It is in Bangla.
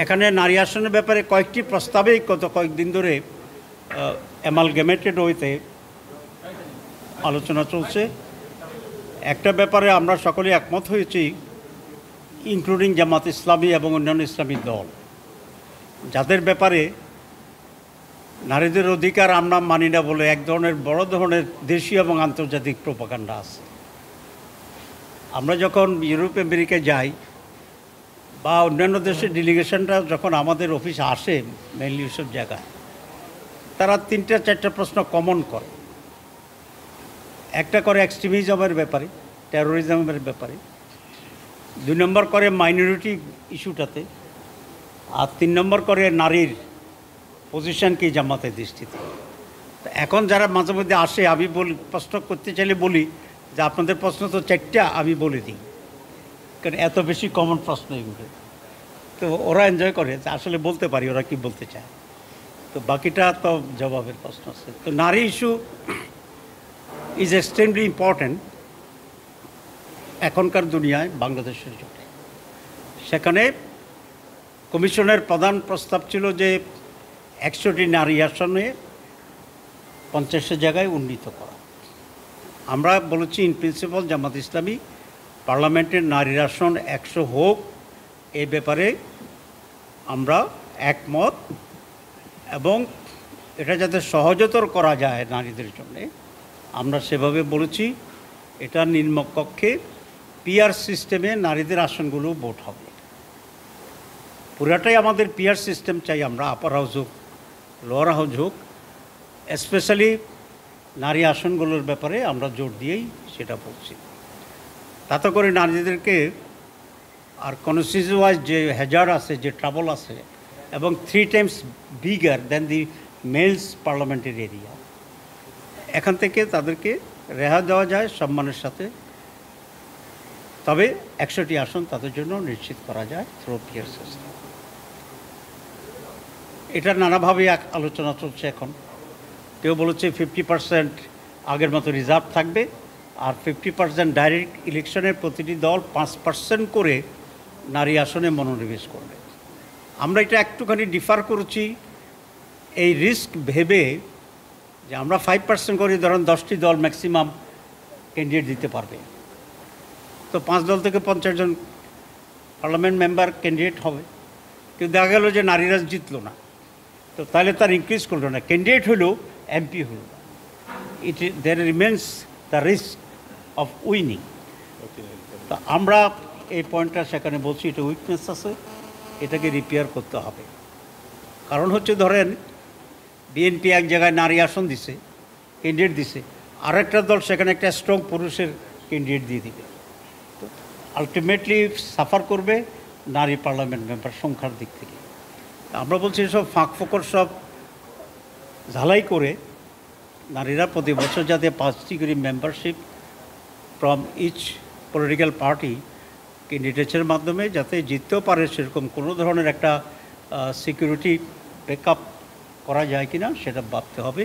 এখানে নারী আসনের ব্যাপারে কয়েকটি প্রস্তাবেই গত কয়েকদিন ধরে অ্যামালগেমেটেড ওয়েতে আলোচনা চলছে। একটা ব্যাপারে আমরা সকলেই একমত হয়েছি, ইনক্লুডিং জামাত ইসলামী এবং অন্যান্য ইসলামী দল, যাদের ব্যাপারে নারীদের অধিকার আমরা মানি না বলে এক ধরনের বড় ধরনের দেশীয় এবং আন্তর্জাতিক প্রোপাগান্ডা আছে। আমরা যখন ইউরোপ আমেরিকায় যাই বা অন্যান্য দেশের ডেলিগেশনরা যখন আমাদের অফিসে আসে, মেইনলি সব জায়গায়, তারা 3-4টা প্রশ্ন কমন করে। একটা করে এক্সট্রিমিজমের ব্যাপারে, টেরোরিজমের ব্যাপারে, 2 নম্বর করে মাইনরিটি ইস্যুটাতে, আর 3 নম্বর করে নারীর পজিশন কি জামাতের দৃষ্টিতে। এখন যারা মাঝে মধ্যে আসে, আমি বলি, প্রশ্ন করতে চাইলে বলি যে আপনাদের প্রশ্ন তো 4টা, আমি বলে দিই, কারণ এত বেশি কমন প্রশ্ন এগুলো। তো ওরা এনজয় করে যে আসলে বলতে পারি ওরা কি বলতে চায়। তো বাকিটা তো জবাবের প্রশ্ন আছে। তো নারী ইস্যু ইজ এক্সট্রিমলি ইম্পর্ট্যান্ট এখনকার দুনিয়ায় বাংলাদেশের জন্য। সেখানে কমিশনের প্রধান প্রস্তাব ছিল যে 100টি নারী আসনে 50 জায়গায় উন্নীত করা। আমরা বলেছি ইন প্রিন্সিপাল জামাত ইসলামী পার্লামেন্টের নারীর আসন 100 হোক, এই ব্যাপারে আমরা একমত, এবং এটা যাতে সহজতর করা যায় নারীদের জন্যে আমরা সেভাবে বলেছি। এটা নিম্নকক্ষে পিআর সিস্টেমে নারীদের আসনগুলো ভোট হবে। পুরাটাই আমাদের পিআর সিস্টেম চাই আমরা, আপার হাউস হোক লোয়ার হাউস হোক। স্পেশালি নারী আসনগুলোর ব্যাপারে আমরা জোর দিয়েই সেটা বলছি। তাতে করে নারীদেরকে আর কনস্টিটিউশন ওয়াইজ যে হ্যাজার্ড আছে, যে ট্রাবল আছে, এবং 3 টাইমস বিগার দেন দি মেলস পার্লামেন্টের এরিয়া, এখান থেকে তাদেরকে রেহাই দেওয়া যায় সম্মানের সাথে। তবে 100টি আসন তাদের জন্য নিশ্চিত করা যায় থ্রু পিয়ার সিস্টেম। এটা নানাভাবে আলোচনা চলছে এখন। কেউ বলেছে 50% আগের মতো রিজার্ভ থাকবে, আর 50% ডাইরেক্ট ইলেকশনের প্রতিটি দল 5% করে নারী আসনে মনোনিবেশ করবে। আমরা এটা একটুখানি ডিফার করেছি এই রিস্ক ভেবে যে আমরা 5% করে, ধরেন 10টি দল ম্যাক্সিমাম ক্যান্ডিডেট দিতে পারবে, তো 5 দল থেকে 50 জন পার্লামেন্ট মেম্বার ক্যান্ডিডেট হবে। কিন্তু দেখা গেল যে নারীরা জিতলো না, তো তাহলে তার ইনক্রিজ করলো না, ক্যান্ডিডেট হলো এমপি হলো না। There remains the risk of winning. তো আমরা এই পয়েন্টটা সেখানে বলছি, এটা উইকনেস আছে, এটাকে রিপেয়ার করতে হবে। কারণ হচ্ছে, ধরেন বিএনপি এক জায়গায় নারী আসন দিছে, ক্যান্ডিডেট দিছে, আরেকটা দল সেখানে একটা স্ট্রং পুরুষের ক্যান্ডিডেট দিয়ে দিবে, তো আলটিমেটলি সাফার করবে নারী পার্লামেন্ট মেম্বার সংখ্যার দিক থেকে। আমরা বলছি সব ফাঁক ফোকর সব ঝালাই করে নারীরা প্রতি বছর যাতে 5টি করে membership from each political party ক্যান্ডিডেটসের মাধ্যমে যাতে জিততেও পারে, সেরকম কোনো ধরনের একটা সিকিউরিটি ব্যাকআপ করা যায় কিনা সেটা ভাবতে হবে।